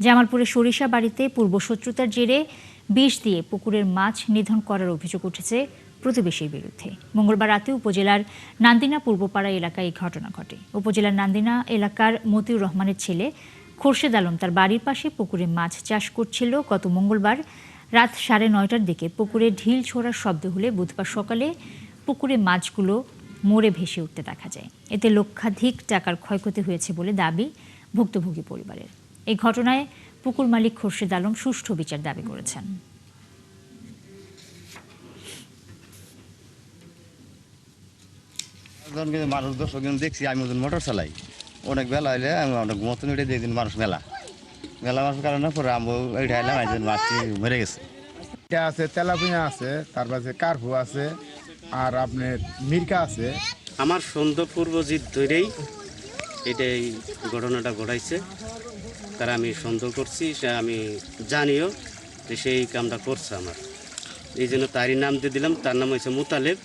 জামালপুরের সরিষা বাড়িতে পূর্বশত্রুতার জেরে বিষ দিয়ে পুকুরের মাছ নিধন করার অভিযোগ উঠেছে প্রতিবেশীর বিরুদ্ধে। মঙ্গলবার রাতে উপজেলার নান্দিনা পূর্বপাড়া এলাকায় এই ঘটনা ঘটে। উপজেলার নান্দিনা এলাকার মতিউর রহমানের ছেলে খোরশেদ আলম তার বাড়ির পাশে পুকুরে মাছ চাষ করছিল। গত মঙ্গলবার রাত 9:30টার দিকে পুকুরে ঢিল ছোড়ার শব্দ হলে বুধবার সকালে পুকুরে মাছগুলো মরে ভেসে উঠতে দেখা যায়। এতে লক্ষাধিক টাকার ক্ষয়ক্ষতি হয়েছে বলে দাবি ভুক্তভোগী পরিবারের। এই ঘটনায় পুকুর মালিক খোরশেদ আলম সুষ্ঠু বিচার দাবি করেছেন। মানুষ দর্শক দেখছি, আমি ওজন মোটর চালাই, অনেক বেলা হইলে আমি অনেক মতন এটা দেখছি মানুষ মেলা মাছের কারণে পরে আমি ওইটা আইলাম, একজন মাছটি মরে গেছে। এটা আছে, তেলাপিয়া আছে, তারপরে কার্পু আছে, আর আপনার মির্কা আছে। আমার সন্দেহ পূর্বজিৎ ধরেই এটাই ঘটনাটা ঘটাইছে, তারা আমি সন্দেহ করছি, সে আমি জানিও যে সেই কামটা করছে আমার, এই জন্য তারই নাম দিয়ে দিলাম। তার নাম হয়েছে মুতালেব।